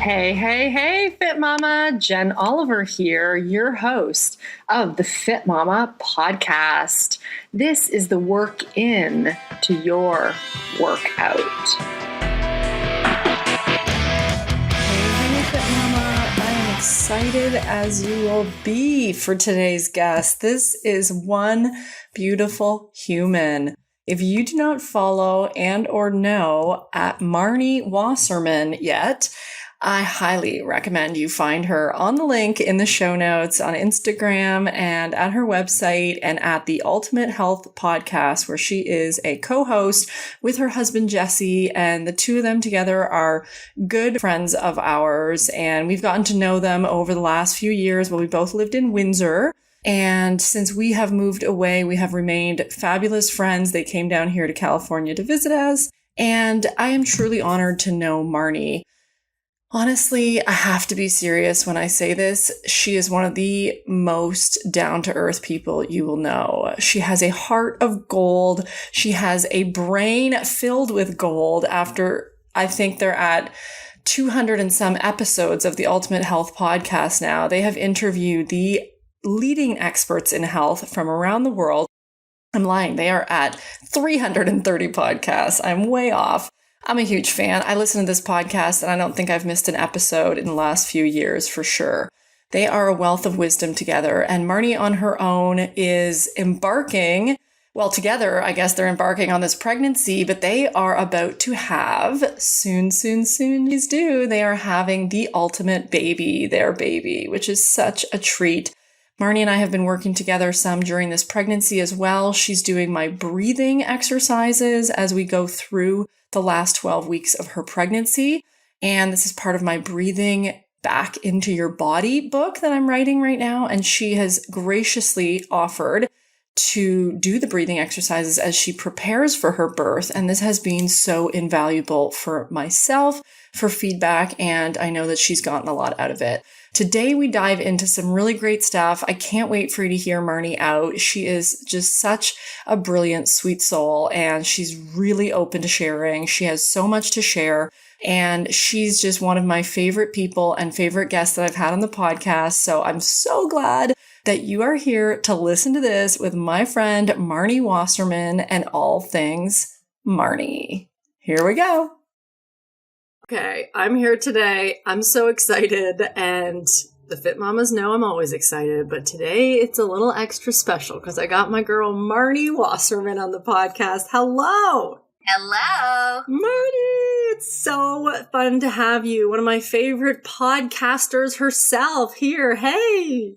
Hey, hey, hey, FitMama. Jen Oliver here, your host of the FitMama podcast. This is the work in to your workout. Hey, FitMama. I am excited as you will be for today's guest. This is one beautiful human. If you do not follow and or know at Marni Wasserman yet, I highly recommend you find her on the link in the show notes on Instagram and at her website and at the Ultimate Health podcast, where she is a co-host with her husband, Jesse, and the two of them together are good friends of ours. And we've gotten to know them over the last few years while we both lived in Windsor. And since we have moved away, we have remained fabulous friends. They came down here to California to visit us. And I am truly honored to know Marni. Honestly, I have to be serious when I say this. She is one of the most down-to-earth people you will know. She has a heart of gold. She has a brain filled with gold after, I think they're at 200 and some episodes of the Ultimate Health podcast now. They have interviewed the leading experts in health from around the world. I'm lying. They are at 330 podcasts. I'm way off. I'm a huge fan. I listen to this podcast and I don't think I've missed an episode in the last few years for sure. They are a wealth of wisdom together, and Marni on her own is embarking, well, together, I guess they're embarking on this pregnancy, but they are about to have soon, she's due. They are having the ultimate baby, their baby, which is such a treat. Marni and I have been working together some during this pregnancy as well. She's doing my breathing exercises as we go through the last 12 weeks of her pregnancy. And this is part of my Breathing Back into Your Body book that I'm writing right now. And she has graciously offered to do the breathing exercises as she prepares for her birth. And this has been so invaluable for myself, for feedback, and I know that she's gotten a lot out of it. Today, we dive into some really great stuff. I can't wait for you to hear Marni out. She is just such a brilliant, sweet soul, and she's really open to sharing. She has so much to share, and she's just one of my favorite people and favorite guests that I've had on the podcast. So I'm so glad that you are here to listen to this with my friend Marni Wasserman and all things Marni. Here we go. Okay, I'm here today. I'm so excited, and the Fit Mamas know I'm always excited, but today it's a little extra special because I got my girl Marni Wasserman on the podcast. Hello! Hello! Marni, it's so fun to have you. One of my favorite podcasters herself here. Hey!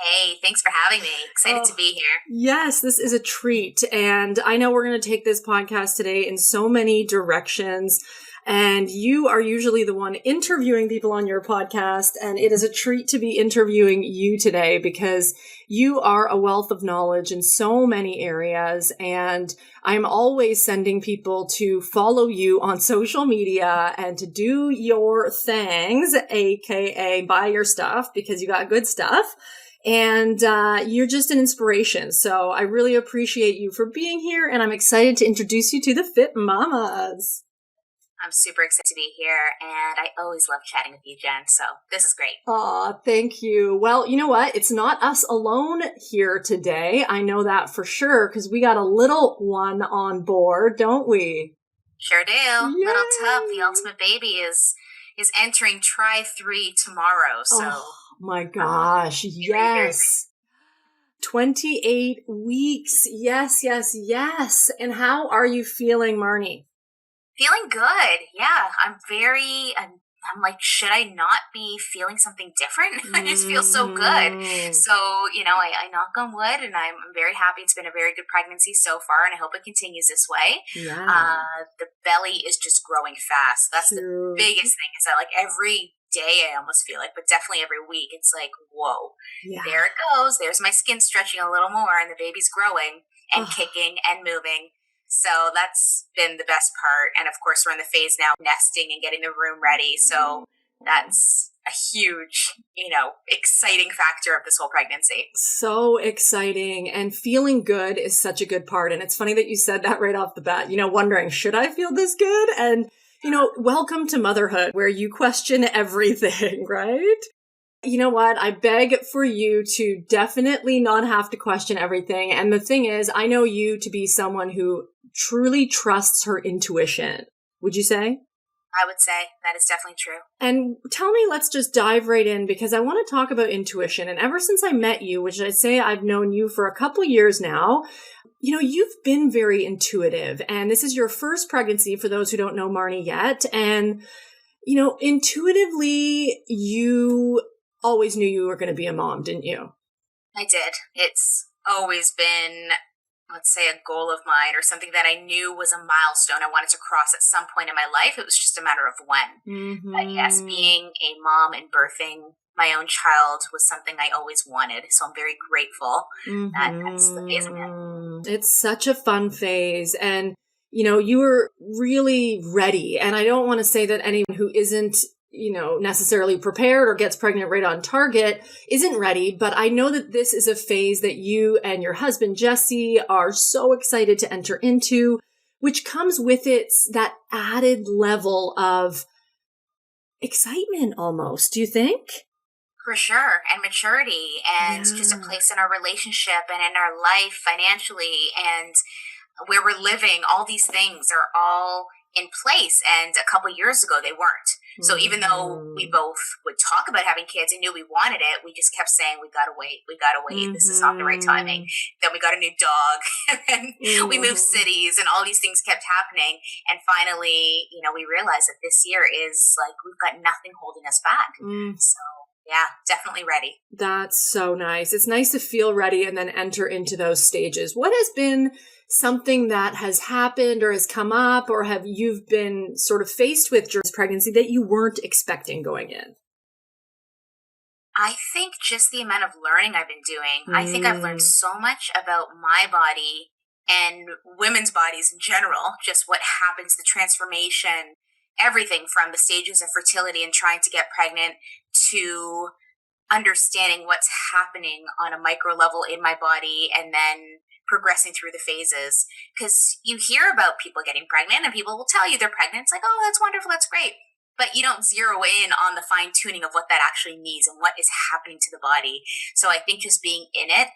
Hey, thanks for having me. Excited to be here. Yes, this is a treat, and I know we're going to take this podcast today in so many directions. And you are usually the one interviewing people on your podcast, and it is a treat to be interviewing you today because you are a wealth of knowledge in so many areas, and I'm always sending people to follow you on social media and to do your things, aka buy your stuff because you got good stuff. And you're just an inspiration. So I really appreciate you for being here, and I'm excited to introduce you to the Fit Mamas. I'm super excited to be here, and I always love chatting with you, Jen, so this is great. Aw, thank you. Well, you know what? It's not us alone here today. I know that for sure, because we got a little one on board, don't we? Sure do. Yay! Little Tub, the ultimate baby, is entering Try 3 tomorrow, so... Oh, my gosh, yes. 28 weeks. Yes. And how are you feeling, Marni? Feeling good. Yeah. I'm like, should I not be feeling something different? I just feel so good. So, I knock on wood, and I'm very happy. It's been a very good pregnancy so far, and I hope it continues this way. Yeah. The belly is just growing fast. That's the biggest thing, is that like every day I almost feel like, but definitely every week, it's like, whoa, there it goes. There's my skin stretching a little more, and the baby's growing and kicking and moving. So that's been the best part. And of course, we're in the phase now, nesting and getting the room ready. So that's a huge, exciting factor of this whole pregnancy. So exciting. And feeling good is such a good part. And it's funny that you said that right off the bat, wondering, should I feel this good? And welcome to motherhood where you question everything, right? You know what? I beg for you to definitely not have to question everything. And the thing is, I know you to be someone who truly trusts her intuition. Would you say? I would say that is definitely true. And tell me, let's just dive right in because I want to talk about intuition. And ever since I met you, which I'd say I've known you for a couple years now, you've been very intuitive. And this is your first pregnancy for those who don't know Marni yet. And, intuitively, you always knew you were going to be a mom, didn't you? I did. It's always been, let's say, a goal of mine or something that I knew was a milestone I wanted to cross at some point in my life. It was just a matter of when. Mm-hmm. But yes, being a mom and birthing my own child was something I always wanted. So I'm very grateful that that's the phase I'm in. It's such a fun phase. And, you were really ready. And I don't want to say that anyone who isn't necessarily prepared or gets pregnant right on target isn't ready. But I know that this is a phase that you and your husband, Jesse, are so excited to enter into, which comes with it that added level of excitement almost. Do you think? For sure. And maturity and just a place in our relationship and in our life financially and where we're living. All these things are all in place. And a couple years ago, they weren't. So even though we both would talk about having kids and knew we wanted it, we just kept saying, we got to wait. This is not the right timing. Then we got a new dog and then we moved cities and all these things kept happening. And finally, we realized that this year is like, we've got nothing holding us back. So yeah, definitely ready. That's so nice. It's nice to feel ready and then enter into those stages. What has been something that has happened or has come up or have you been sort of faced with during this pregnancy that you weren't expecting going in? I think just the amount of learning I've been doing. I think I've learned so much about my body and women's bodies in general, just what happens, the transformation, everything from the stages of fertility and trying to get pregnant to understanding what's happening on a micro level in my body and then progressing through the phases. Because you hear about people getting pregnant and people will tell you they're pregnant. It's like, oh, that's wonderful. That's great. But you don't zero in on the fine tuning of what that actually means and what is happening to the body. So I think just being in it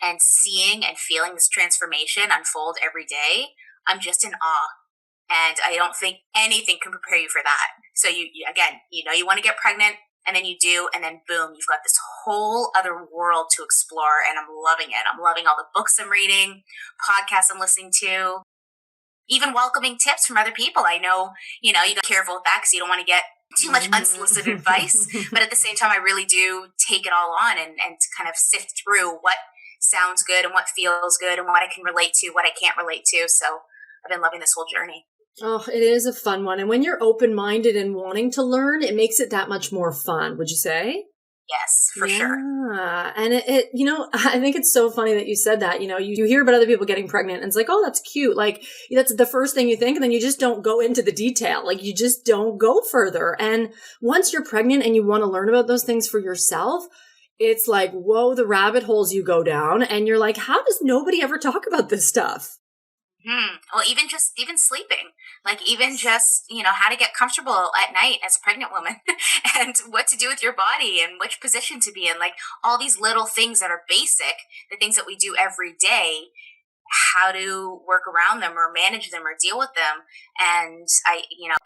and seeing and feeling this transformation unfold every day, I'm just in awe. And I don't think anything can prepare you for that. So you want to get pregnant and then you do, and then boom, you've got this whole other world to explore. And I'm loving it. I'm loving all the books I'm reading, podcasts I'm listening to, even welcoming tips from other people. I know, you got to be careful with that because you don't want to get too much unsolicited advice. But at the same time, I really do take it all on and kind of sift through what sounds good and what feels good and what I can relate to, what I can't relate to. So I've been loving this whole journey. Oh, it is a fun one. And when you're open-minded and wanting to learn, it makes it that much more fun, would you say? Yes, for sure. Yeah. And it I think it's so funny that you said that. You hear about other people getting pregnant and it's like, oh, that's cute. Like, that's the first thing you think. And then you just don't go into the detail. Like, you just don't go further. And once you're pregnant and you want to learn about those things for yourself, it's like, whoa, the rabbit holes you go down. And you're like, how does nobody ever talk about this stuff? Well, even sleeping, like even just, how to get comfortable at night as a pregnant woman and what to do with your body and which position to be in, like all these little things that are basic, the things that we do every day, how to work around them or manage them or deal with them. And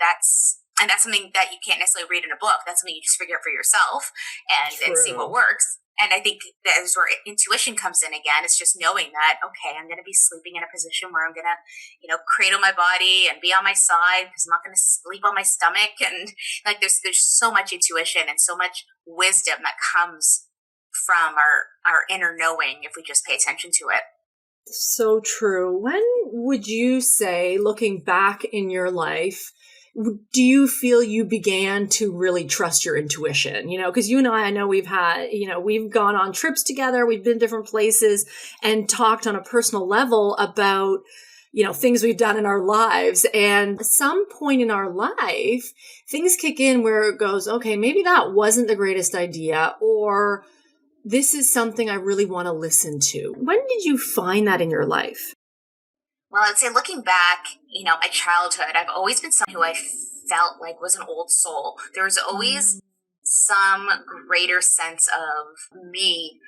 that's something that you can't necessarily read in a book. That's something you just figure out for yourself and see what works. And I think that is where intuition comes in again. It's just knowing that, okay, I'm going to be sleeping in a position where I'm going to, cradle my body and be on my side because I'm not going to sleep on my stomach. And like, there's so much intuition and so much wisdom that comes from our inner knowing if we just pay attention to it. So true. When would you say, looking back in your life, do you feel you began to really trust your intuition? Because you and I know we've had, we've gone on trips together, we've been different places and talked on a personal level about, things we've done in our lives. And at some point in our life, things kick in where it goes, okay, maybe that wasn't the greatest idea, or this is something I really want to listen to. When did you find that in your life? Well, I'd say looking back, my childhood, I've always been someone who I felt like was an old soul. There was always some greater sense of me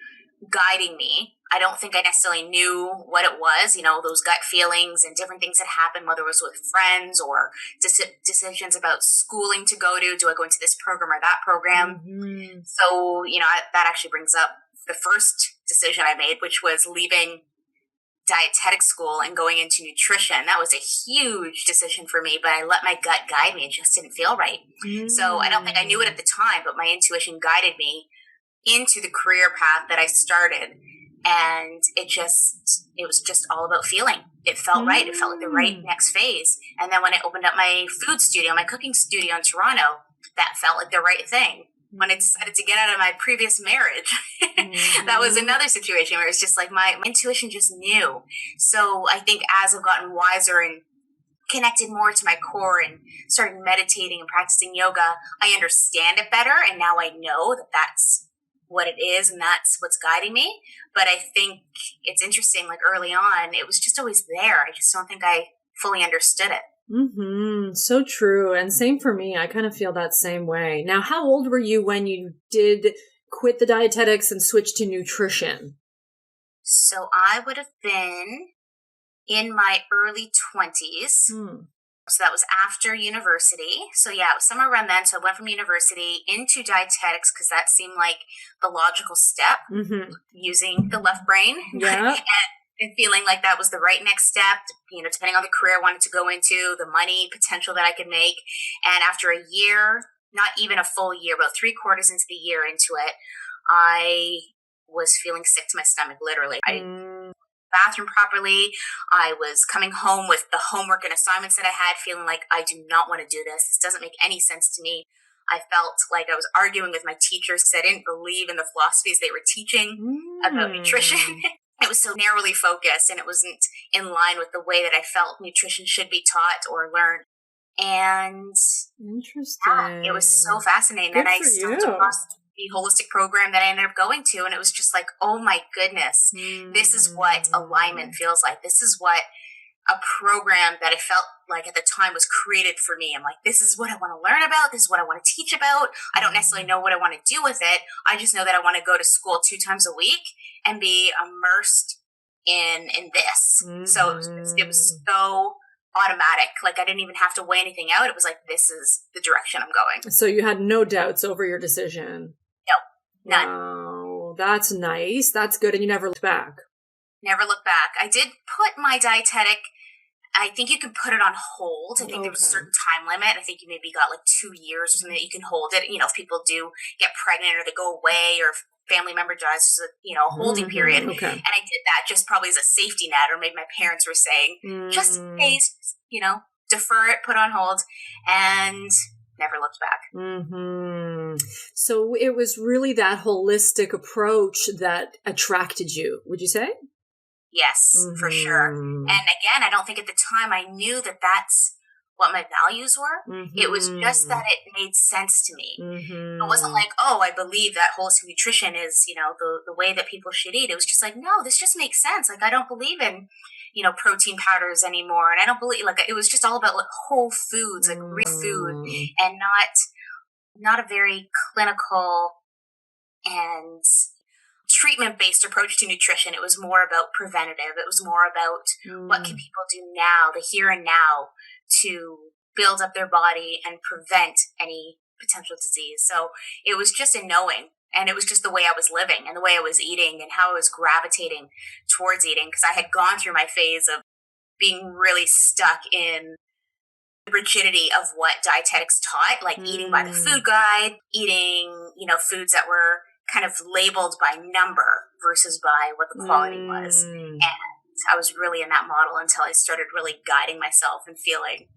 guiding me. I don't think I necessarily knew what it was, those gut feelings and different things that happened, whether it was with friends or decisions about schooling to go to. Do I go into this program or that program? Mm-hmm. So, that actually brings up the first decision I made, which was leaving dietetics school and going into nutrition. That was a huge decision for me, but I let my gut guide me. It just didn't feel right. Mm. So I don't think I knew it at the time, but my intuition guided me into the career path that I started. And it was just all about feeling. It felt right. It felt like the right next phase. And then when I opened up my food studio, my cooking studio in Toronto, that felt like the right thing. When I decided to get out of my previous marriage, that was another situation where it's just like my intuition just knew. So I think as I've gotten wiser and connected more to my core and started meditating and practicing yoga, I understand it better. And now I know that that's what it is and that's what's guiding me. But I think it's interesting, like early on, it was just always there. I just don't think I fully understood it. Mm-hmm. So true. And same for me. I kind of feel that same way. Now, how old were you when you did quit the dietetics and switch to nutrition? So I would have been in my early 20s. So that was after university. So yeah, it was somewhere around then. So I went from university into dietetics because that seemed like the logical step, using the left brain. Yeah. And feeling like that was the right next step, depending on the career I wanted to go into, the money potential that I could make. And after a year, not even a full year, about 3/4 into the year into it, I was feeling sick to my stomach, literally. I didn't go to the bathroom properly. I was coming home with the homework and assignments that I had, feeling like I do not want to do this. This doesn't make any sense to me. I felt like I was arguing with my teachers because I didn't believe in the philosophies they were teaching about nutrition. It was so narrowly focused and it wasn't in line with the way that I felt nutrition should be taught or learned. And interesting. It was so fascinating. Good and I stumbled across the holistic program that I ended up going to. And it was just like, oh my goodness, this is what alignment feels like. This is what a program that I felt like at the time was created for me. I'm like, this is what I want to learn about. This is what I want to teach about. I don't necessarily know what I want to do with it. I just know that I want to go to school 2 times a week and be immersed in this. So it was so automatic. Like I didn't even have to weigh anything out. It was like, this is the direction I'm going. So you had no doubts over your decision? No, none. Wow, that's nice. That's good. And you never looked back? Never looked back. I did put my dietetic, I think you can put it on hold. I think there was a certain time limit. I think you maybe got like 2 years or something that you can hold it. If people do get pregnant or they go away or if family member dies, a holding period. Okay. And I did that just probably as a safety net, or maybe my parents were saying, just in case, defer it, put on hold, and never looked back. So it was really that holistic approach that attracted you, would you say? Yes, for sure. And again, I don't think at the time I knew that that's what my values were. It was just that it made sense to me. It wasn't like, oh, I believe that holistic nutrition is, the way that people should eat. It was just like, no, this just makes sense. Like, I don't believe in, protein powders anymore. And I don't believe, like, it was just all about like whole foods, like real food, and not a very clinical and treatment-based approach to nutrition. It was more about preventative. It was more about what can people do now, the here and now, to build up their body and prevent any potential disease. So it was just a knowing, and it was just the way I was living and the way I was eating and how I was gravitating towards eating, because I had gone through my phase of being really stuck in the rigidity of what dietetics taught, like eating by the food guide, eating, foods that were kind of labeled by number versus by what the quality was. And I was really in that model until I started really guiding myself and feeling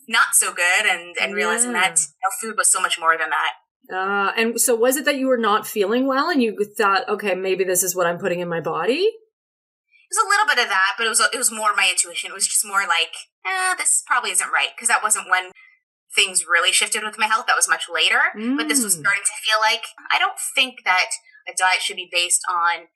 not so good and realizing that food was so much more than that. And so was it that you were not feeling well and you thought, okay, maybe this is what I'm putting in my body? It was a little bit of that, but it was more my intuition. It was just more like, this probably isn't right, because that wasn't when things really shifted with my health. That was much later, but this was starting to feel like, I don't think that a diet should be based on,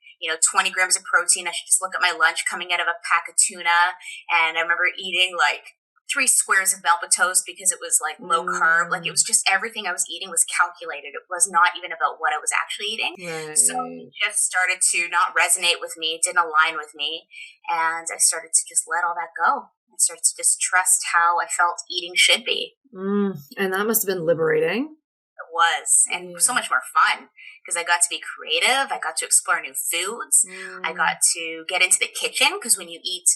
20 grams of protein. I should just look at my lunch coming out of a pack of tuna. And I remember eating like 3 squares of Melba toast because it was like low carb. Like it was just everything I was eating was calculated. It was not even about what I was actually eating. Right. So it just started to not resonate with me. It didn't align with me. And I started to just let all that go. I started to just trust how I felt eating should be. And that must have been liberating. It was. And so much more fun because I got to be creative. I got to explore new foods. I got to get into the kitchen because when you eat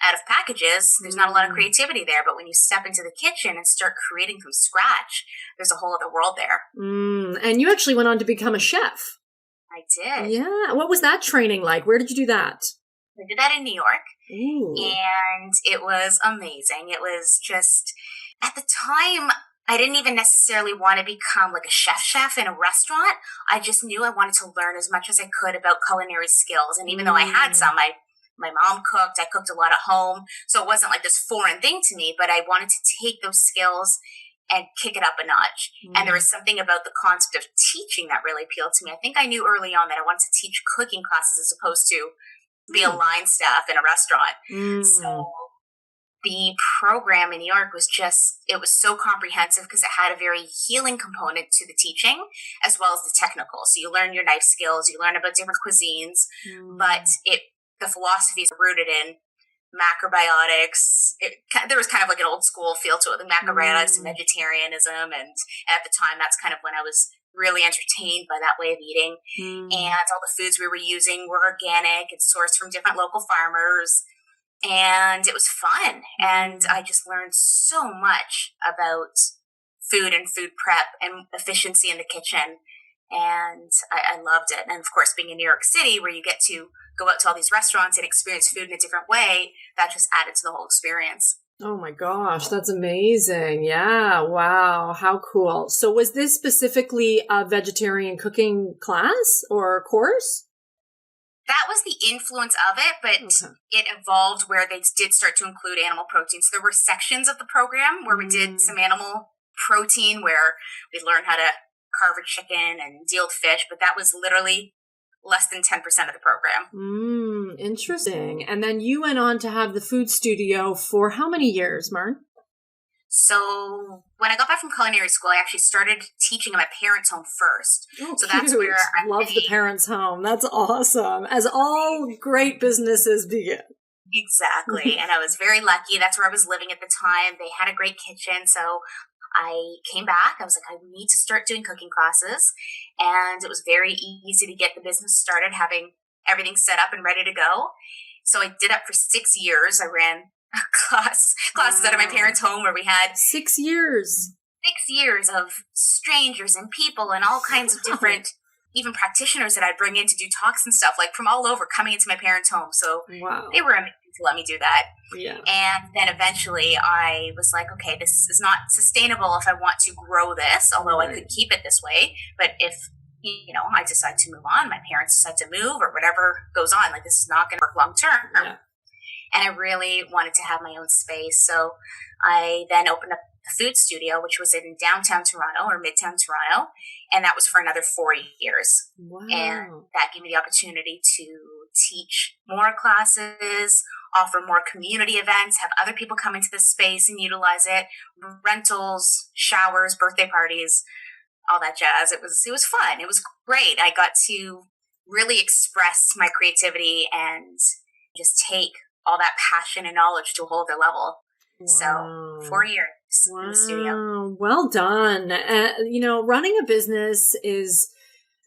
out of packages, there's not a lot of creativity there. But when you step into the kitchen and start creating from scratch, there's a whole other world there. And you actually went on to become a chef. I did. Yeah. What was that training like? Where did you do that? I did that in New York. Ooh. And it was amazing. It was just, at the time, I didn't even necessarily want to become like a chef in a restaurant. I just knew I wanted to learn as much as I could about culinary skills. And even though I had some, my mom cooked, I cooked a lot at home. So it wasn't like this foreign thing to me, but I wanted to take those skills and kick it up a notch. And there was something about the concept of teaching that really appealed to me. I think I knew early on that I wanted to teach cooking classes as opposed to be a line staff in a restaurant. So the program in New York was it was so comprehensive because it had a very healing component to the teaching as well as the technical. So you learn your knife skills, you learn about different cuisines, but the philosophies are rooted in macrobiotics. There was kind of like an old school feel to it, the macrobiotics and vegetarianism. And at the time, that's kind of when I was really entertained by that way of eating. And all the foods we were using were organic and sourced from different local farmers. And it was fun. And I just learned so much about food and food prep and efficiency in the kitchen. And I loved it. And of course, being in New York City, where you get to go out to all these restaurants and experience food in a different way, that just added to the whole experience. Oh my gosh, that's amazing. Yeah. Wow. How cool. So was this specifically a vegetarian cooking class or course? That was the influence of it, but it evolved where they did start to include animal protein. So there were sections of the program where we did some animal protein, where we learned how to carve a chicken and deal with fish, but that was literally less than 10% of the program. Interesting. And then you went on to have the food studio for how many years, Marn? So when I got back from culinary school, I actually started teaching at my parents' home first. Oh, so cute. that's where I love the parents' home. That's awesome. As all great businesses begin. Exactly. And I was very lucky. That's where I was living at the time. They had a great kitchen. So I came back. I was like, I need to start doing cooking classes. And it was very easy to get the business started, having everything set up and ready to go. So I did that for 6 years. I ran classes out of my parents' home where we had 6 years. 6 years of strangers and people and all kinds of different, even practitioners that I'd bring in to do talks and stuff, like from all over, coming into my parents' home. So they were amazing to let me do that. Yeah. And then eventually I was like, okay, this is not sustainable if I want to grow this, although I could keep it this way. But if, I decide to move on, my parents decide to move or whatever goes on, like this is not going to work long term. Yeah. And I really wanted to have my own space. So I then opened up a food studio, which was in downtown Toronto or midtown Toronto. And that was for another 4 years. Wow. And that gave me the opportunity to teach more classes, offer more community events, have other people come into the space and utilize it, rentals, showers, birthday parties, all that jazz. It was fun. It was great. I got to really express my creativity and just take all that passion and knowledge to a whole other level. Wow. So 4 years in the studio. Well done. Running a business is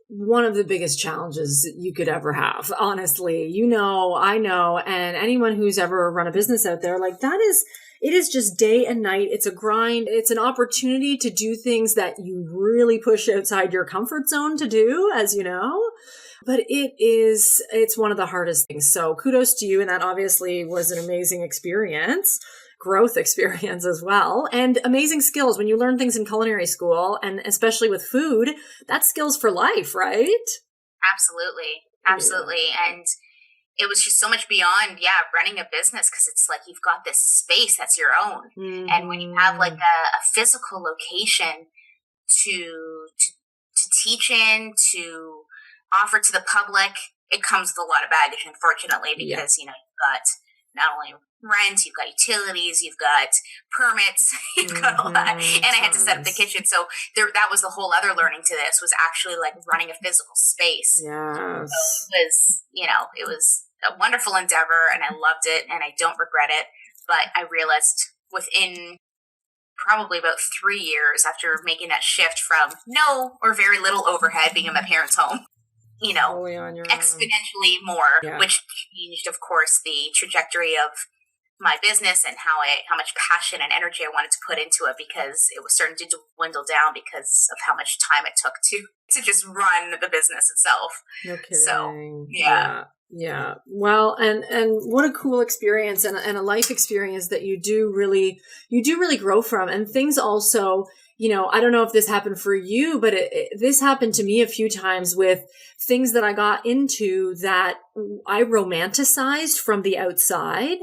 one of the biggest challenges you could ever have. Honestly, I know, and anyone who's ever run a business out there, it is just day and night. It's a grind. It's an opportunity to do things that you really push outside your comfort zone to do, as you know. But it's one of the hardest things. So kudos to you. And that obviously was an amazing experience, growth experience as well, and amazing skills. When you learn things in culinary school, and especially with food, that's skills for life, right? Absolutely. Yeah. And it was just so much beyond, running a business, because it's like you've got this space that's your own. Mm-hmm. And when you have like a physical location to teach in, to offer to the public, it comes with a lot of baggage, unfortunately, because, you've got not only rent, you've got utilities, you've got permits, you've got all that. And I had to set up the kitchen. So that was the whole other learning to this, was actually like running a physical space. Yes. So it was a wonderful endeavor, and I loved it, and I don't regret it. But I realized within probably about 3 years after making that shift from no or very little overhead, being in my parents' home, exponentially more, which changed, of course, the trajectory of my business and how much passion and energy I wanted to put into it, because it was starting to dwindle down because of how much time it took to just run the business itself. No kidding. So, yeah. Well, and what a cool experience and a life experience that you do really grow from. And things also, I don't know if this happened for you, but this happened to me a few times with things that I got into that I romanticized from the outside.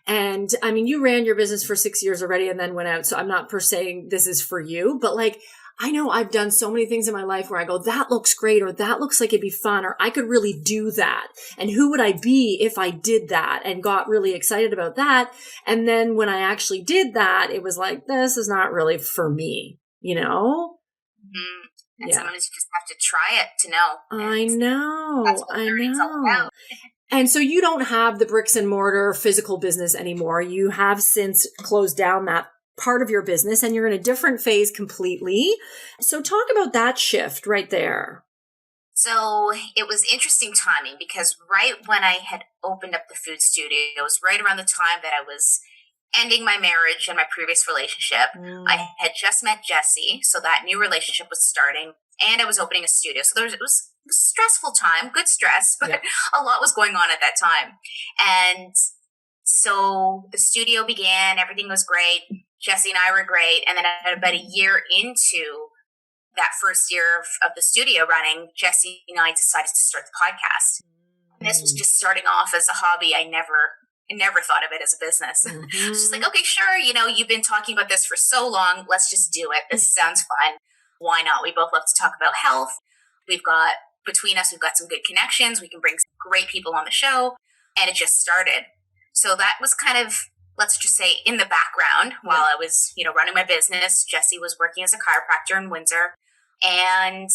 And I mean, you ran your business for 6 years already and then went out. So I'm not per se this is for you, but like, I know I've done so many things in my life where I go, that looks great, or that looks like it'd be fun, or I could really do that. And who would I be if I did that, and got really excited about that. And then when I actually did that, it was like, this is not really for me, Mm-hmm. And sometimes you just have to try it to know. I know. That's what learning's all about. And so you don't have the bricks and mortar physical business anymore. You have since closed down that part of your business, and you're in a different phase completely. So talk about that shift right there. So it was interesting timing, because right when I had opened up the food studio, it was right around the time that I was ending my marriage and my previous relationship. I had just met Jesse, so that new relationship was starting, and I was opening a studio. So it was a stressful time, good stress, but a lot was going on at that time. And so the studio began, everything was great. Jesse and I were great. And then about a year into that first year of the studio running, Jesse and I decided to start the podcast. And this was just starting off as a hobby. I never thought of it as a business. It's just like, okay, sure. You've been talking about this for so long. Let's just do it. This sounds fun. Why not? We both love to talk about health. Between us, we've got some good connections. We can bring some great people on the show. And it just started. So that was kind of, let's just say, in the background while I was, running my business. Jesse was working as a chiropractor in Windsor. And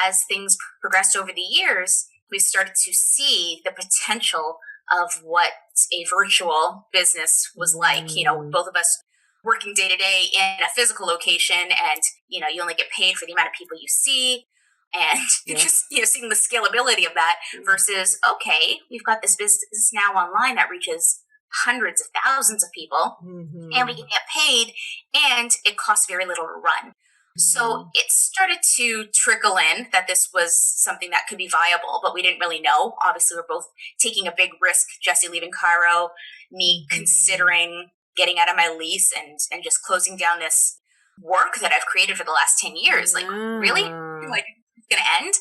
as things progressed over the years, we started to see the potential of what a virtual business was like. Both of us working day to day in a physical location, and, you only get paid for the amount of people you see. And just, seeing the scalability of that versus, okay, we've got this business now online that reaches hundreds of thousands of people, and we can get paid, and it costs very little to run. So it started to trickle in that this was something that could be viable, but we didn't really know. Obviously, we're both taking a big risk, Jesse leaving Cairo, me considering getting out of my lease and just closing down this work that I've created for the last 10 years. Like, really? Like, it's going to end?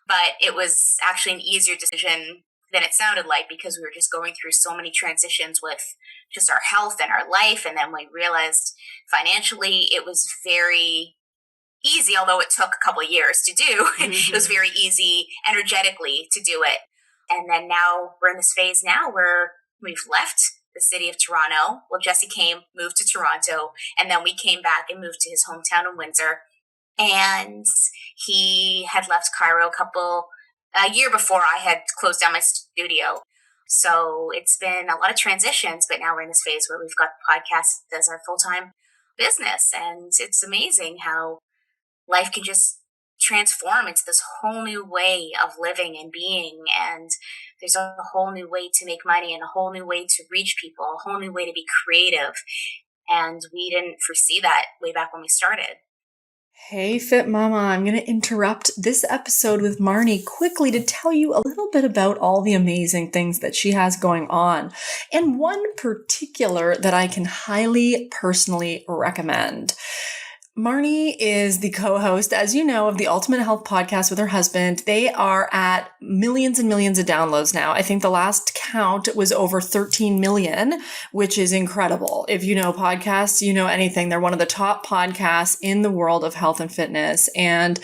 But it was actually an easier decision than it sounded like, because we were just going through so many transitions with just our health and our life. And then we realized financially it was very easy, although it took a couple of years to do. It was very easy energetically to do it. And then now we're in this phase now where we've left the city of Toronto. Well, Jesse moved to Toronto, and then we came back and moved to his hometown in Windsor. And he had left Cairo a year before I had closed down my studio. So it's been a lot of transitions, but now we're in this phase where we've got the podcast as our full-time business. And it's amazing how life can just transform into this whole new way of living and being. And there's a whole new way to make money, and a whole new way to reach people, a whole new way to be creative. And we didn't foresee that way back when we started. Hey, FitMama, I'm going to interrupt this episode with Marni quickly to tell you a little bit about all the amazing things that she has going on, and one particular that I can highly personally recommend. Marni is the co-host, as you know, of the Ultimate Health Podcast with her husband. They are at millions and millions of downloads now. I think the last count was over 13 million, which is incredible. If you know podcasts, you know anything. They're one of the top podcasts in the world of health and fitness. And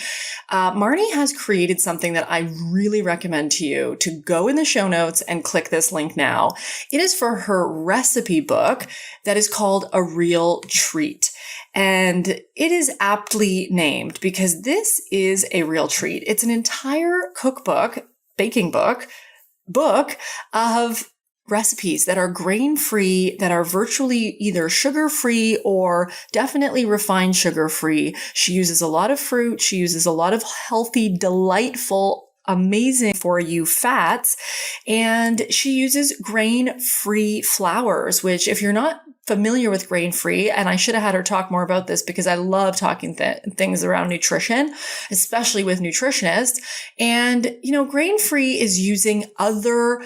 Marni has created something that I really recommend to you to go in the show notes and click this link now. It is for her recipe book that is called A Real Treat. And it is aptly named because this is a real treat. It's an entire cookbook, baking book of recipes that are grain-free, that are virtually either sugar-free or definitely refined sugar-free. She uses a lot of fruit. She uses a lot of healthy, delightful, amazing for you fats. And she uses grain-free flours, which if you're not familiar with grain-free, and I should have had her talk more about this because I love talking things around nutrition, especially with Nutritionist. And, grain-free is using other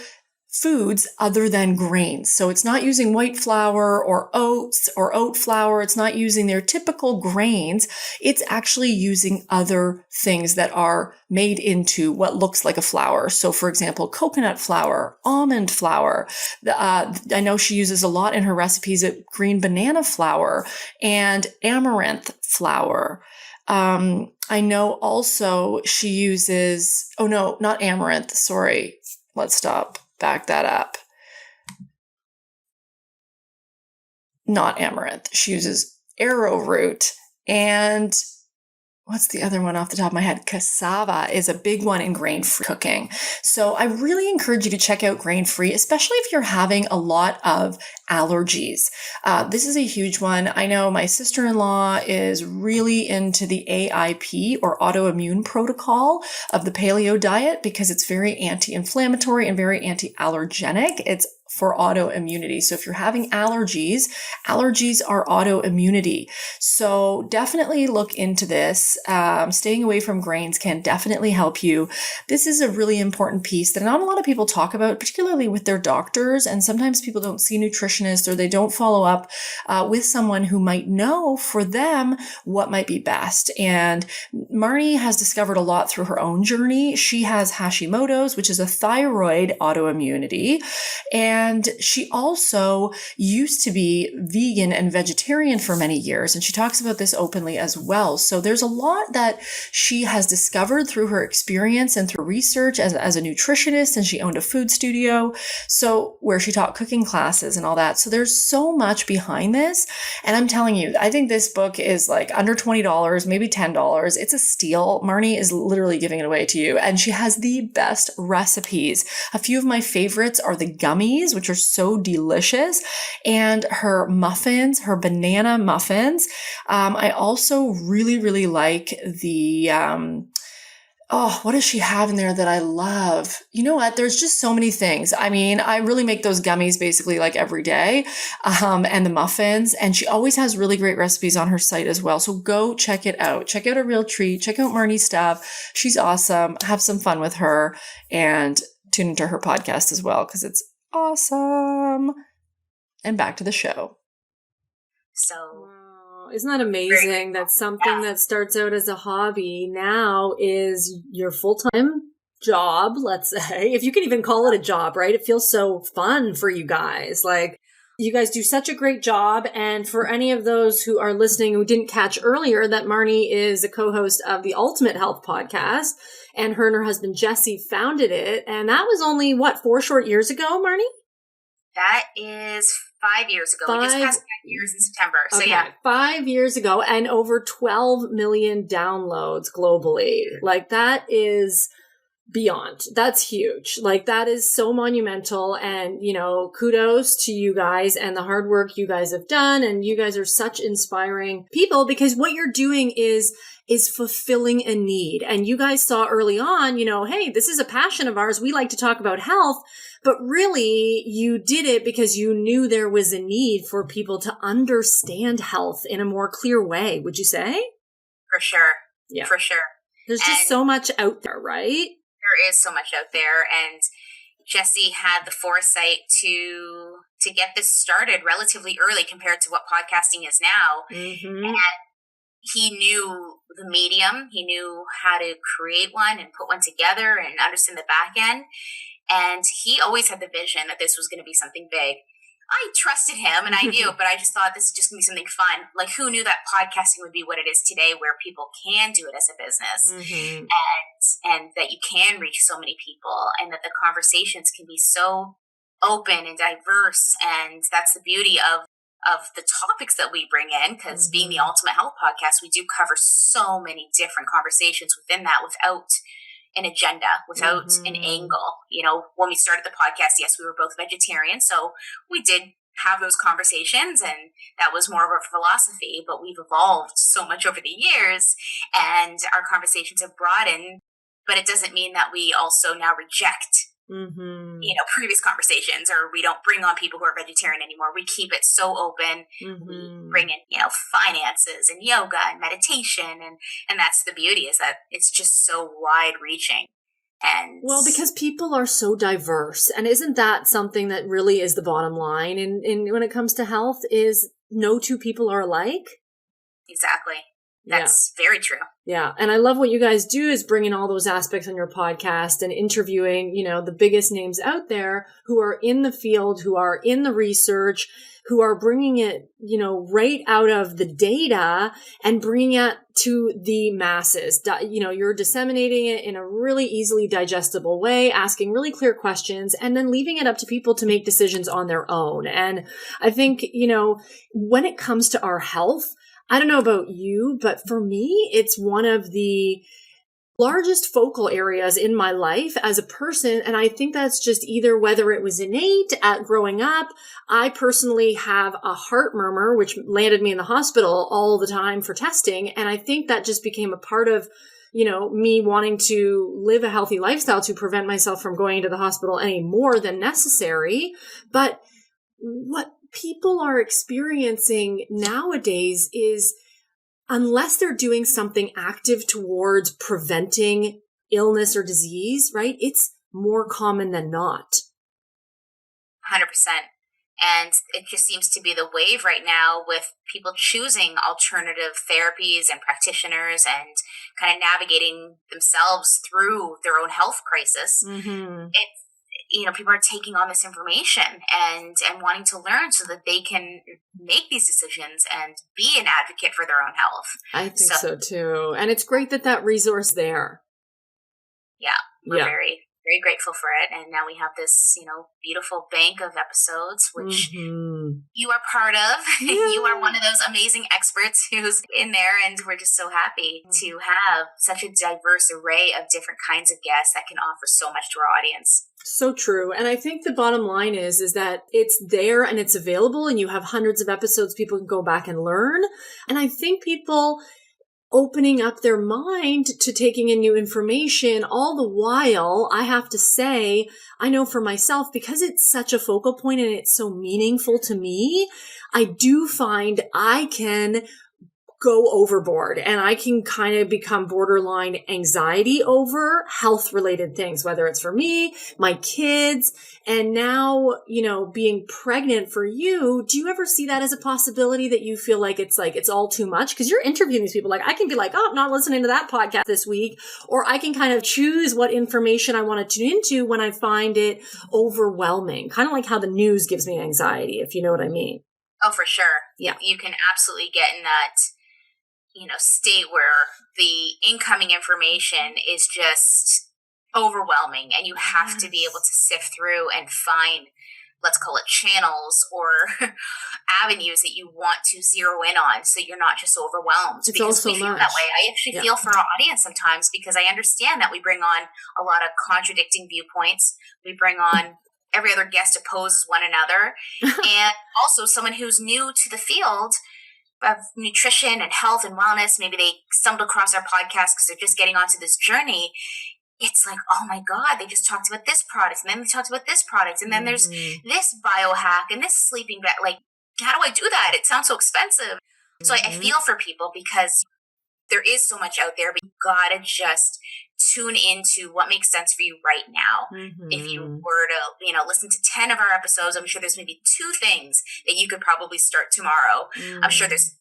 foods other than grains. So it's not using white flour or oats or oat flour. It's not using their typical grains. It's actually using other things that are made into what looks like a flour. So for example, coconut flour, almond flour. I know she uses a lot in her recipes of green banana flour and amaranth flour. I know also she uses, not amaranth. Sorry. Let's stop. Back that up. Not amaranth. She uses arrowroot. And what's the other one off the top of my head? Cassava is a big one in grain-free cooking. So I really encourage you to check out grain-free, especially if you're having a lot of allergies. This is a huge one. I know my sister-in-law is really into the AIP or autoimmune protocol of the paleo diet because it's very anti-inflammatory and very anti-allergenic. It's for autoimmunity. So if you're having allergies are autoimmunity. So definitely look into this. Staying away from grains can definitely help you. This is a really important piece that not a lot of people talk about, particularly with their doctors. And sometimes people don't see nutritionists or they don't follow up with someone who might know for them what might be best. And Marni has discovered a lot through her own journey. She has Hashimoto's, which is a thyroid autoimmunity. And she also used to be vegan and vegetarian for many years. And she talks about this openly as well. So there's a lot that she has discovered through her experience and through research as a nutritionist. And she owned a food studio. So where she taught cooking classes and all that. So there's so much behind this. And I'm telling you, I think this book is like under $20, maybe $10. It's a steal. Marni is literally giving it away to you. And she has the best recipes. A few of my favorites are the gummies, which are so delicious, and her muffins, her banana muffins. I also really, really like the, what does she have in there that I love? You know what? There's just so many things. I mean, I really make those gummies basically like every day, and the muffins, and she always has really great recipes on her site as well. So go check it out. Check out A Real Treat. Check out Marni's stuff. She's awesome. Have some fun with her and tune into her podcast as well because it's awesome. And back to the show. So isn't that amazing that something that starts out as a hobby now is your full-time job, let's say, if you can even call it a job, right? It feels so fun for you guys. Like, you guys do such a great job. And for any of those who are listening who didn't catch earlier that Marni is a co-host of the Ultimate Health Podcast, and her and her husband Jesse founded it. And that was only, 4 short years ago, Marni? That is 5 years ago. We just passed 5 years in September. So okay, yeah. 5 years ago and over 12 million downloads globally. Like that is beyond. That's huge. Like that is so monumental. And, kudos to you guys and the hard work you guys have done. And you guys are such inspiring people because what you're doing is fulfilling a need. And you guys saw early on, hey, this is a passion of ours. We like to talk about health. But really, you did it because you knew there was a need for people to understand health in a more clear way, would you say? For sure. Yeah. For sure. There's just so much out there, right? There is so much out there. And Jesse had the foresight to get this started relatively early compared to what podcasting is now. Mm-hmm. And he knew the medium. He knew how to create one and put one together and understand the back end. And he always had the vision that this was going to be something big. I trusted him and I knew, but I just thought this is just going to be something fun. Like, who knew that podcasting would be what it is today, where people can do it as a business, and that you can reach so many people, and that the conversations can be so open and diverse. And that's the beauty of the topics that we bring in, because being the Ultimate Health Podcast, we do cover so many different conversations within that without an agenda, without an angle. You know, when we started the podcast, yes, we were both vegetarians, so we did have those conversations, and that was more of our philosophy, but we've evolved so much over the years, and our conversations have broadened, but it doesn't mean that we also now reject you know, previous conversations, or we don't bring on people who are vegetarian anymore. We keep it so open. We bring in, you know, finances and yoga and meditation, and that's the beauty, is that it's just so wide reaching. And well, because people are so diverse, and isn't that something that really is the bottom line in when it comes to health, is no two people are alike? Exactly. That's very true. Yeah. And I love what you guys do, is bringing all those aspects on your podcast and interviewing, you know, the biggest names out there who are in the field, who are in the research, who are bringing it, you know, right out of the data and bringing it to the masses. You know, you're disseminating it in a really easily digestible way, asking really clear questions, and then leaving it up to people to make decisions on their own. And I think, you know, when it comes to our health, I don't know about you, but for me, it's one of the largest focal areas in my life as a person. And I think that's just either whether it was innate at growing up. I personally have a heart murmur, which landed me in the hospital all the time for testing. And I think that just became a part of, you know, me wanting to live a healthy lifestyle to prevent myself from going to the hospital any more than necessary. But what people are experiencing nowadays is, unless they're doing something active towards preventing illness or disease, right? It's more common than not. 100%. And it just seems to be the wave right now, with people choosing alternative therapies and practitioners and kind of navigating themselves through their own health crisis. It's, you know, people are taking on this information and wanting to learn so that they can make these decisions and be an advocate for their own health. I think so too. And it's great that that resource there. Yeah, we're very, very grateful for it. And now we have this, you know, beautiful bank of episodes, which you are part of. You are one of those amazing experts who's in there. And we're just so happy to have such a diverse array of different kinds of guests that can offer so much to our audience. So true. And I think the bottom line is that it's there and it's available, and you have hundreds of episodes people can go back and learn. And I think people opening up their mind to taking in new information, all the while, I have to say, I know for myself, because it's such a focal point and it's so meaningful to me, I do find I can go overboard, and I can kind of become borderline anxiety over health related things, whether it's for me, my kids, and now, you know, being pregnant for you. Do you ever see that as a possibility, that you feel like it's all too much? Because you're interviewing these people. Like, I can be like, oh, I'm not listening to that podcast this week, or I can kind of choose what information I want to tune into when I find it overwhelming, kind of like how the news gives me anxiety, if you know what I mean. Oh, for sure. Yeah. You can absolutely get in that, you know, state where the incoming information is just overwhelming, and you have to be able to sift through and find, let's call it, channels or avenues that you want to zero in on, so you're not just overwhelmed. It's because also we feel that way. I actually feel for our audience sometimes, because I understand that we bring on a lot of contradicting viewpoints. We bring on every other guest opposes one another, and also someone who's new to the field of nutrition and health and wellness. Maybe they stumbled across our podcast because they're just getting onto this journey. It's like, oh my God, they just talked about this product, and then they talked about this product, and then there's this biohack and this sleeping bag. Like, how do I do that? It sounds so expensive. So I feel for people, because there is so much out there, but you gotta just tune into what makes sense for you right now. If you were to, you know, listen to 10 of our episodes, I'm sure there's maybe 2 things that you could probably start tomorrow. I'm sure there's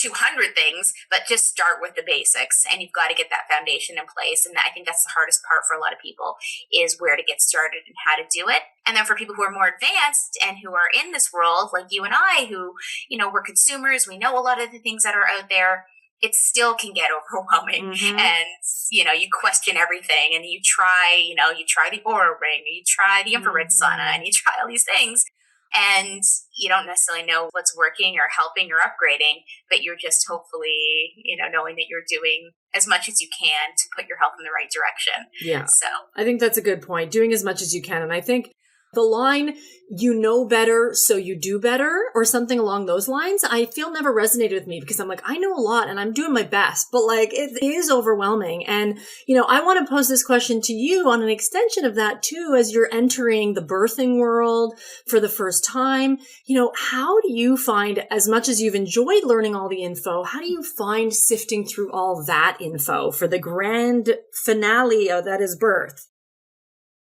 200 things, but just start with the basics, and you've got to get that foundation in place. And I think that's the hardest part for a lot of people, is where to get started and how to do it. And then for people who are more advanced and who are in this world, like you and I, who, we're consumers, we know a lot of the things that are out there, it still can get overwhelming. And, you question everything, and you try the Oura Ring, or you try the infrared sauna, and you try all these things. And you don't necessarily know what's working or helping or upgrading, but you're just hopefully, knowing that you're doing as much as you can to put your health in the right direction. Yeah. So I think that's a good point. Doing as much as you can. And I think the line, you know better, so you do better, or something along those lines, I feel never resonated with me, because I'm like, I know a lot and I'm doing my best, but like, it is overwhelming. And, I want to pose this question to you on an extension of that too, as you're entering the birthing world for the first time. How do you find, as much as you've enjoyed learning all the info, how do you find sifting through all that info for the grand finale that is birth?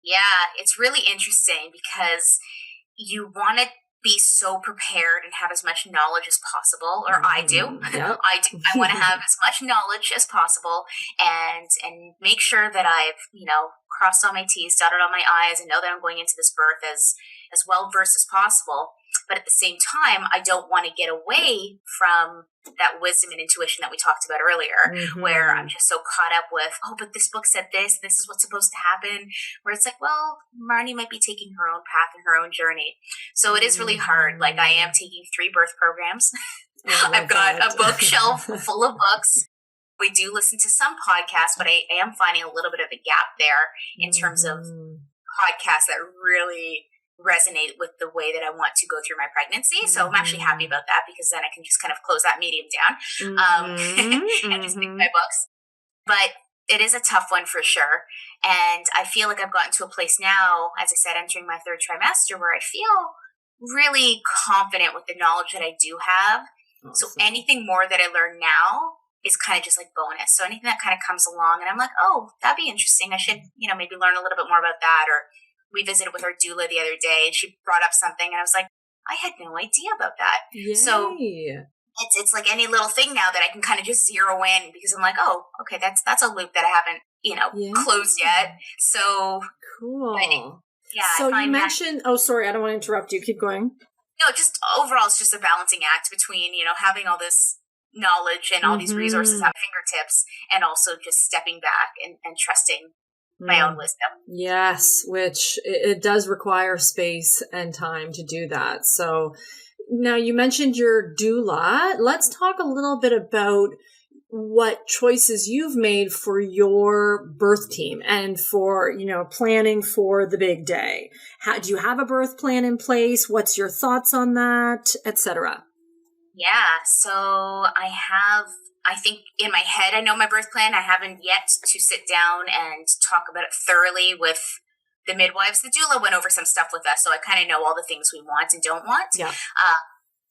Yeah, it's really interesting, because you want to be so prepared and have as much knowledge as possible, or I do. Yep. I want to have as much knowledge as possible, and make sure that I've, crossed all my T's, dotted all my I's, and know that I'm going into this birth as well versed as possible. But at the same time, I don't want to get away from that wisdom and intuition that we talked about earlier, where I'm just so caught up with, but this book said this is what's supposed to happen, where it's like, well, Marni might be taking her own path and her own journey. So it is really hard. Like, I am taking 3 birth programs. I've got a bookshelf full of books. We do listen to some podcasts, but I am finding a little bit of a gap there in terms of podcasts that really resonate with the way that I want to go through my pregnancy. So I'm actually happy about that, because then I can just kind of close that medium down and just think my books. But it is a tough one for sure. And I feel like I've gotten to a place now, as I said, entering my 3rd trimester, where I feel really confident with the knowledge that I do have. Awesome. So anything more that I learn now is kind of just like bonus. So anything that kind of comes along and I'm like, that'd be interesting, I should, maybe learn a little bit more about that. Or we visited with our doula the other day, and she brought up something, and I was like, I had no idea about that. Yay. So it's like any little thing now that I can kind of just zero in, because I'm like, okay, that's a loop that I haven't, closed yet. So cool. Yeah. So you mentioned, sorry, I don't want to interrupt you. Keep going. No, just overall, it's just a balancing act between, having all this knowledge and all these resources at my fingertips, and also just stepping back and trusting my own wisdom. Yes, which it does require space and time to do that. So now you mentioned your doula. Let's talk a little bit about what choices you've made for your birth team and for, planning for the big day. Do you have a birth plan in place? What's your thoughts on that, etc.? Yeah, so I think in my head, I know my birth plan. I haven't yet to sit down and talk about it thoroughly with the midwives. The doula went over some stuff with us, so I kind of know all the things we want and don't want. Yeah.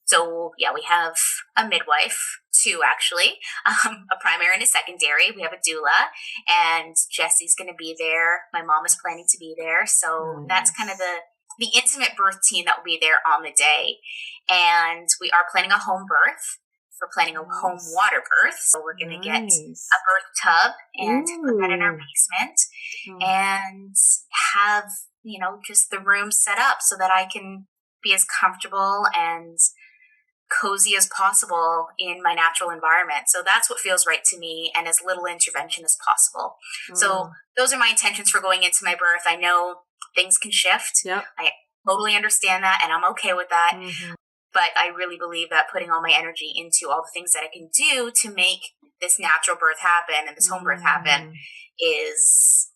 So yeah, we have a midwife, 2 actually, a primary and a secondary. We have a doula, and Jesse's going to be there. My mom is planning to be there. So that's kind of the intimate birth team that will be there on the day. And we are planning a home birth. We're planning a home water birth. So we're going to get a birth tub and put that in our basement and have, just the room set up so that I can be as comfortable and cozy as possible in my natural environment. So that's what feels right to me, and as little intervention as possible. So those are my intentions for going into my birth. I know things can shift. Yep. I totally understand that, and I'm okay with that. But I really believe that putting all my energy into all the things that I can do to make this natural birth happen and this home birth happen is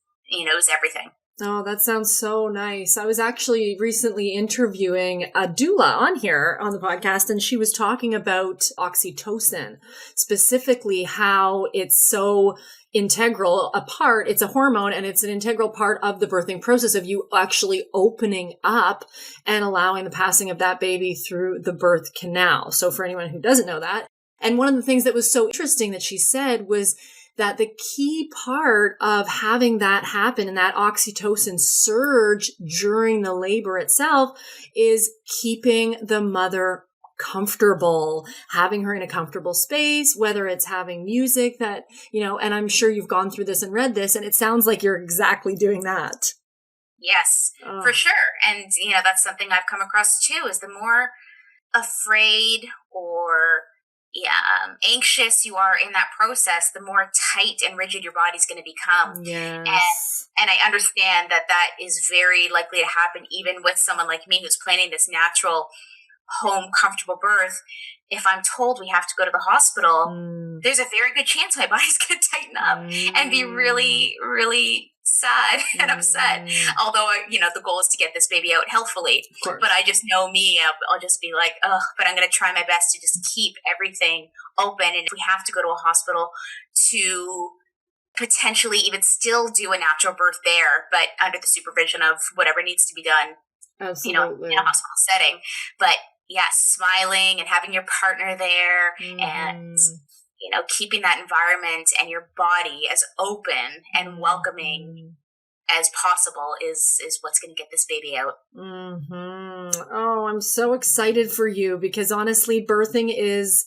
everything. Oh, that sounds so nice. I was actually recently interviewing a doula on here on the podcast, and she was talking about oxytocin, specifically how it's so integral a part. It's a hormone, and it's an integral part of the birthing process of you actually opening up and allowing the passing of that baby through the birth canal. So for anyone who doesn't know that, and one of the things that was so interesting that she said was that the key part of having that happen and that oxytocin surge during the labor itself is keeping the mother comfortable, having her in a comfortable space, whether it's having music that, and I'm sure you've gone through this and read this, and it sounds like you're exactly doing that. Yes, for sure. And, that's something I've come across too, is the more afraid or anxious you are in that process, the more tight and rigid your body's going to become. Yes. And I understand that is very likely to happen even with someone like me who's planning this natural home comfortable birth. If I'm told we have to go to the hospital, there's a very good chance my body's going to tighten up and be really, really sad and upset. Although, the goal is to get this baby out healthfully. But I just know me, I'll just be like, but I'm going to try my best to just keep everything open. And if we have to go to a hospital, to potentially even still do a natural birth there, but under the supervision of whatever needs to be done, absolutely, in a hospital setting. But smiling and having your partner there and, keeping that environment and your body as open and welcoming as possible is what's going to get this baby out. Oh, I'm so excited for you, because honestly, birthing is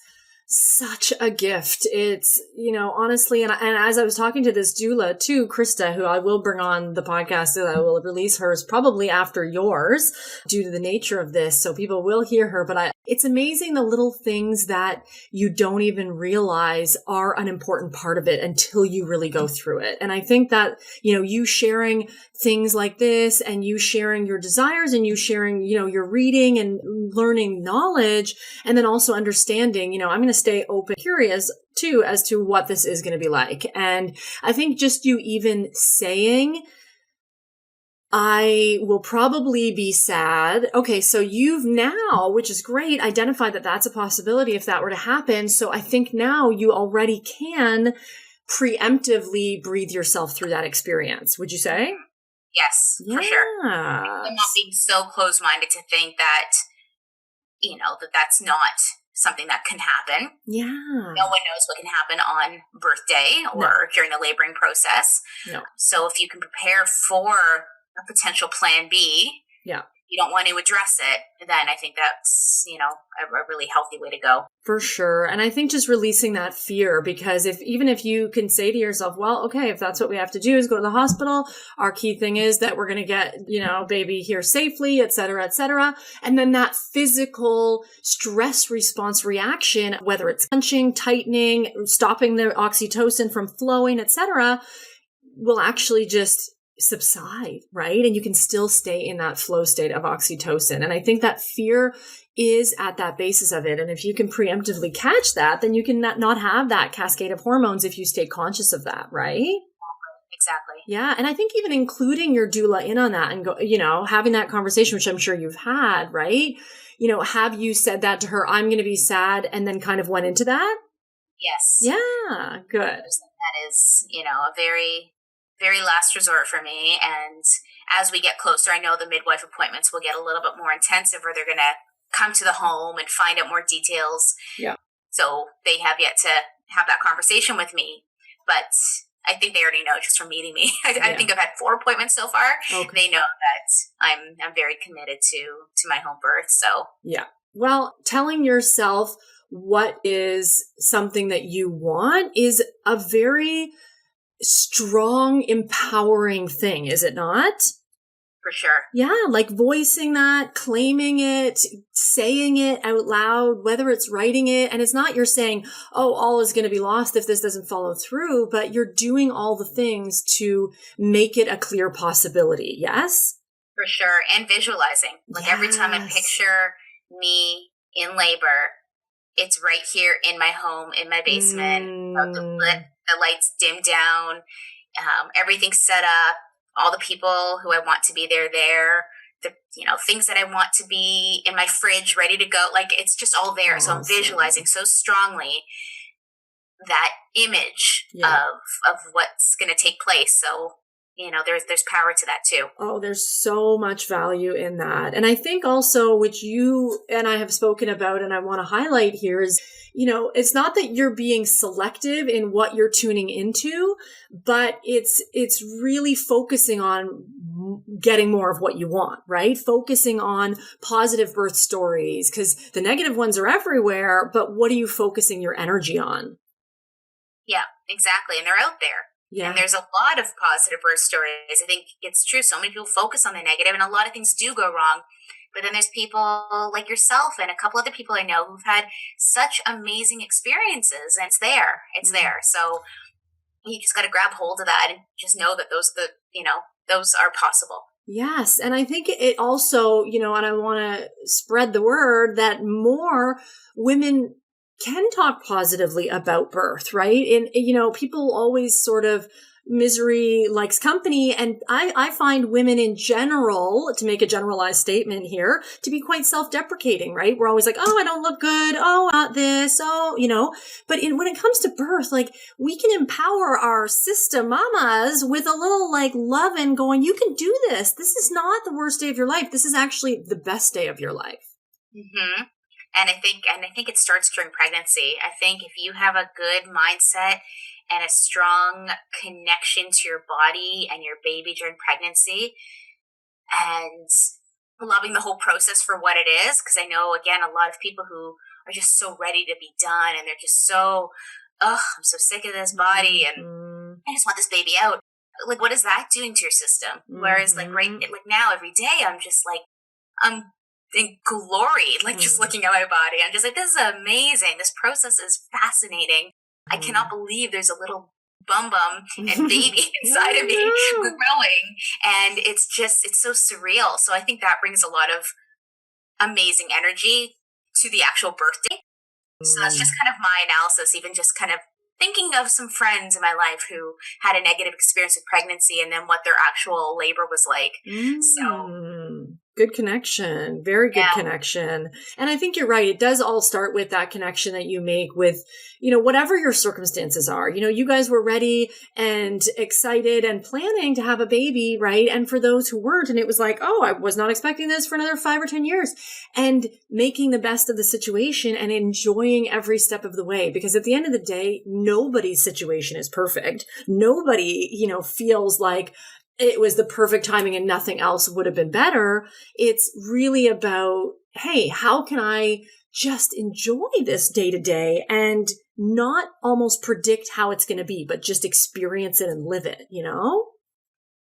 such a gift. It's, honestly, and as I was talking to this doula too, Krista, who I will bring on the podcast, I will release hers probably after yours due to the nature of this. So people will hear her, but it's amazing the little things that you don't even realize are an important part of it until you really go through it. And I think that, you sharing things like this and you sharing your desires and you sharing, your reading and learning knowledge, and then also understanding, I'm going to stay open, curious too, as to what this is going to be like. And I think just you even saying, I will probably be sad. Okay, so you've now, which is great, identified that that's a possibility if that were to happen. So I think now you already can preemptively breathe yourself through that experience. Would you say? Yes, for sure. I'm not being so close-minded to think that, that's not something that can happen. Yeah. No one knows what can happen on birthday or during the laboring process. No. So if you can prepare for a potential plan B, you don't want to address it, then I think that's, a really healthy way to go. For sure. And I think just releasing that fear, because even if you can say to yourself, well, okay, if that's what we have to do is go to the hospital, our key thing is that we're going to get, baby here safely, et cetera, et cetera. And then that physical stress response reaction, whether it's punching, tightening, stopping the oxytocin from flowing, et cetera, will actually just subside, right? And you can still stay in that flow state of oxytocin. And I think that fear is at that basis of it. And if you can preemptively catch that, then you can not have that cascade of hormones if you stay conscious of that, right? Exactly. Yeah. And I think even including your doula in on that and go, having that conversation, which I'm sure you've had, right? Have you said that to her, I'm going to be sad, and then kind of went into that? Yes. Yeah. Good. That is, a very, very last resort for me. And as we get closer, I know the midwife appointments will get a little bit more intensive, or they're going to come to the home and find out more details. Yeah. So they have yet to have that conversation with me, but I think they already know just from meeting me. I think I've had 4 appointments so far. Okay. They know that I'm very committed to my home birth. So yeah. Well, telling yourself what is something that you want is a very strong, empowering thing, is it not? For sure. Yeah, like voicing that, claiming it, saying it out loud, whether it's writing it. And it's not you're saying, oh, all is going to be lost if this doesn't follow through, but you're doing all the things to make it a clear possibility. Yes? For sure. And visualizing. Like every time I picture me in labor, it's right here in my home, in my basement. The lights dim down, everything's set up, all the people who I want to be there, the, things that I want to be in my fridge, ready to go. Like, it's just all there. Awesome. So I'm visualizing so strongly that image of what's going to take place. So, there's power to that too. Oh, there's so much value in that. And I think also, which you and I have spoken about, and I want to highlight here is, it's not that you're being selective in what you're tuning into, but it's really focusing on getting more of what you want, right? Focusing on positive birth stories, because the negative ones are everywhere, but what are you focusing your energy on? Yeah, exactly. And they're out there. Yeah. And there's a lot of positive birth stories. I think it's true. So many people focus on the negative, and a lot of things do go wrong. But then there's people like yourself and a couple other people I know who've had such amazing experiences, and it's there. It's there. So you just got to grab hold of that and just know that those are possible. Yes. And I think it also, and I want to spread the word that more women can talk positively about birth, right? And, people always sort of misery likes company. And I find women in general, to make a generalized statement here, to be quite self-deprecating, right? We're always like, oh, I don't look good. Oh, not this. Oh, but when it comes to birth, like we can empower our sister mamas with a little like love and going, you can do this. This is not the worst day of your life. This is actually the best day of your life. Mm-hmm. And I think it starts during pregnancy. I think if you have a good mindset and a strong connection to your body and your baby during pregnancy, and loving the whole process for what it is, because I know, again, a lot of people who are just so ready to be done, and they're just so, I'm so sick of this body, and I just want this baby out. Like, what is that doing to your system? Whereas, like now, every day, I'm just like, I'm in glory, like just looking at my body. I'm just like, this is amazing. This process is fascinating. I cannot believe there's a little bum and baby inside of me growing. And it's so surreal. So I think that brings a lot of amazing energy to the actual birthday. So that's just kind of my analysis, even just kind of thinking of some friends in my life who had a negative experience with pregnancy and then what their actual labor was like. So good connection. Very good connection. And I think you're right. It does all start with that connection that you make with, whatever your circumstances are. You guys were ready and excited and planning to have a baby, right? And for those who weren't, and it was like, oh, I was not expecting this for another 5 or 10 years, and making the best of the situation and enjoying every step of the way. Because at the end of the day, nobody's situation is perfect. Nobody, feels like it was the perfect timing and nothing else would have been better. It's really about, hey, how can I just enjoy this day to day and not almost predict how it's going to be, but just experience it and live it,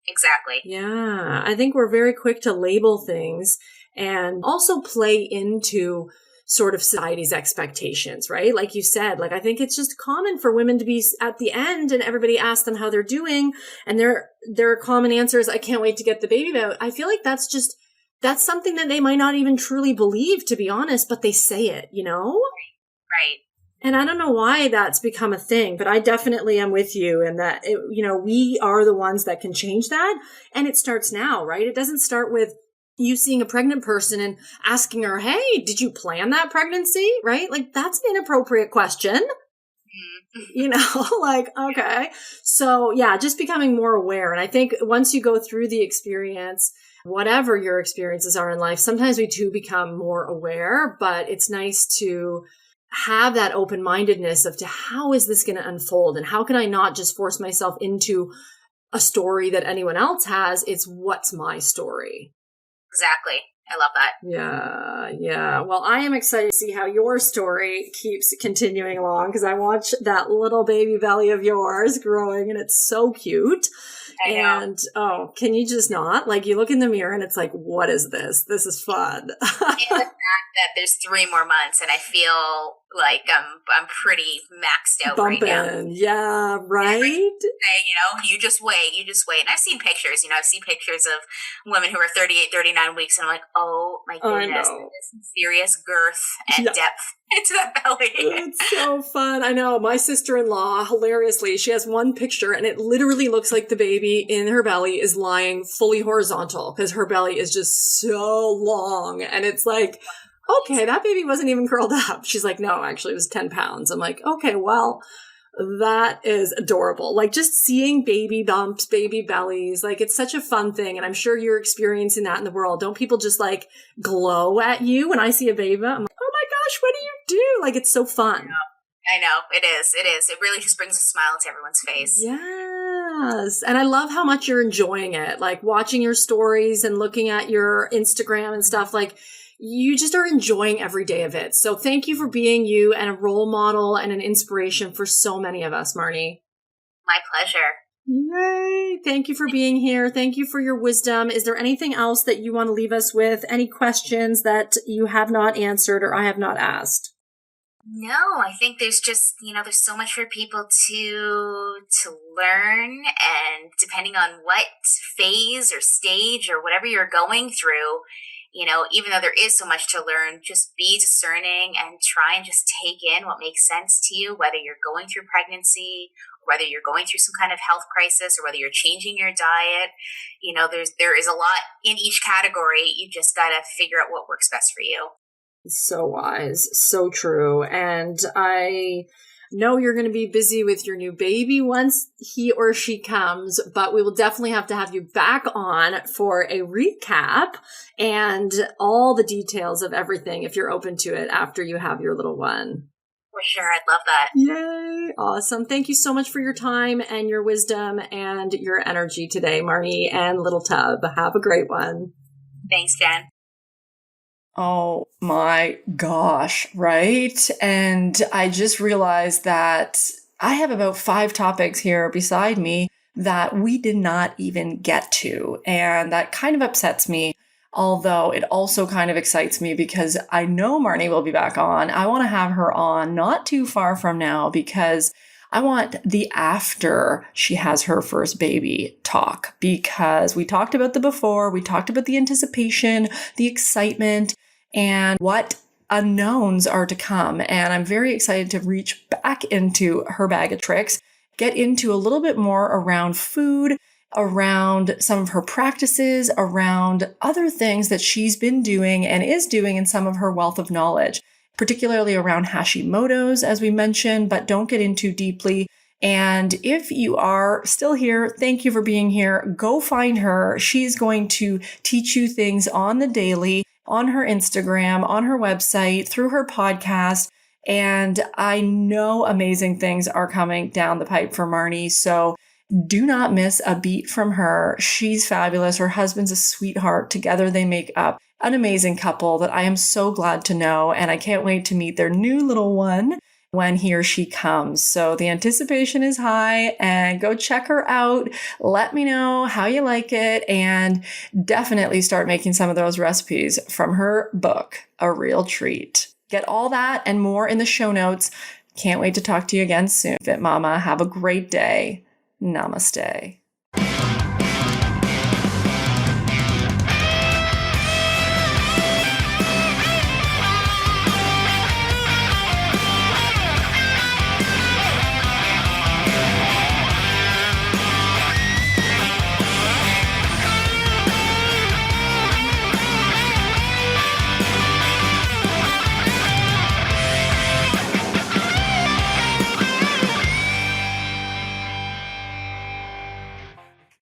Exactly. Yeah. I think we're very quick to label things and also play into sort of society's expectations, right? Like you said, like I think it's just common for women to be at the end and everybody asks them how they're doing, and their common answer is, I can't wait to get the baby out. I feel like that's something that they might not even truly believe, to be honest, but they say it, Right. And I don't know why that's become a thing, but I definitely am with you in that, we are the ones that can change that. And it starts now, right? It doesn't start with you seeing a pregnant person and asking her, hey, did you plan that pregnancy? Right? Like that's an inappropriate question. Like, okay. So yeah, just becoming more aware. And I think once you go through the experience, whatever your experiences are in life, sometimes we too become more aware, but it's nice to have that open-mindedness of to how is this going to unfold? And how can I not just force myself into a story that anyone else has? It's what's my story. Exactly. I love that. Yeah. Well, I am excited to see how your story keeps continuing along, because I watch that little baby belly of yours growing and it's so cute. I know. And can you just not? Like you look in the mirror and it's like, what is this? This is fun. And the fact that there's 3 more months and I feel like I'm pretty maxed out Bumping. Right now. Yeah, right? Saying, you just wait. And I've seen pictures, of women who are 38, 39 weeks, and I'm like, oh my goodness, there's some serious girth and depth into that belly. It's so fun. I know. My sister-in-law, hilariously, she has one picture and it literally looks like the baby in her belly is lying fully horizontal because her belly is just so long. And it's like, okay, that baby wasn't even curled up. She's like, no, actually it was 10 pounds. I'm like, okay, well, that is adorable. Like just seeing baby bumps, baby bellies, like it's such a fun thing. And I'm sure you're experiencing that in the world. Don't people just like glow at you when I see a baby? I'm like, oh my gosh, what do you do? Like it's so fun. I know. It is. It really just brings a smile to everyone's face. Yeah. Yes. And I love how much you're enjoying it, like watching your stories and looking at your Instagram and stuff. Like, you just are enjoying every day of it. So thank you for being you and a role model and an inspiration for so many of us, Marni. My pleasure. Yay. Thank you for being here. Thank you for your wisdom. Is there anything else that you want to leave us with? Any questions that you have not answered or I have not asked? No, I think there's just, there's so much for people to learn, and depending on what phase or stage or whatever you're going through, even though there is so much to learn, just be discerning and try and just take in what makes sense to you, whether you're going through pregnancy, whether you're going through some kind of health crisis, or whether you're changing your diet. There is a lot in each category. You just got to figure out what works best for you. So wise, so true. And I know you're going to be busy with your new baby once he or she comes, but we will definitely have to have you back on for a recap and all the details of everything if you're open to it after you have your little one. For sure. I'd love that. Yay. Awesome. Thank you so much for your time and your wisdom and your energy today, Marni and Little Tub. Have a great one. Thanks, Jen. Oh my gosh, right? And I just realized that I have about 5 topics here beside me that we did not even get to. And that kind of upsets me, although it also kind of excites me because I know Marni will be back on. I want to have her on not too far from now because I want the after she has her first baby talk, because we talked about the before, we talked about the anticipation, the excitement, and what unknowns are to come. And I'm very excited to reach back into her bag of tricks, get into a little bit more around food, around some of her practices, around other things that she's been doing and is doing in some of her wealth of knowledge, particularly around Hashimoto's, as we mentioned, but don't get in too deeply. And if you are still here, thank you for being here. Go find her. She's going to teach you things on the daily, on her Instagram, on her website, through her podcast. And I know amazing things are coming down the pipe for Marni. So do not miss a beat from her. She's fabulous. Her husband's a sweetheart. Together they make up an amazing couple that I am so glad to know. And I can't wait to meet their new little one when he or she comes. So the anticipation is high, and go check her out. Let me know how you like it, and definitely start making some of those recipes from her book, A Real Treat. Get all that and more in the show notes. Can't wait to talk to you again soon. FitMama, have a great day. Namaste.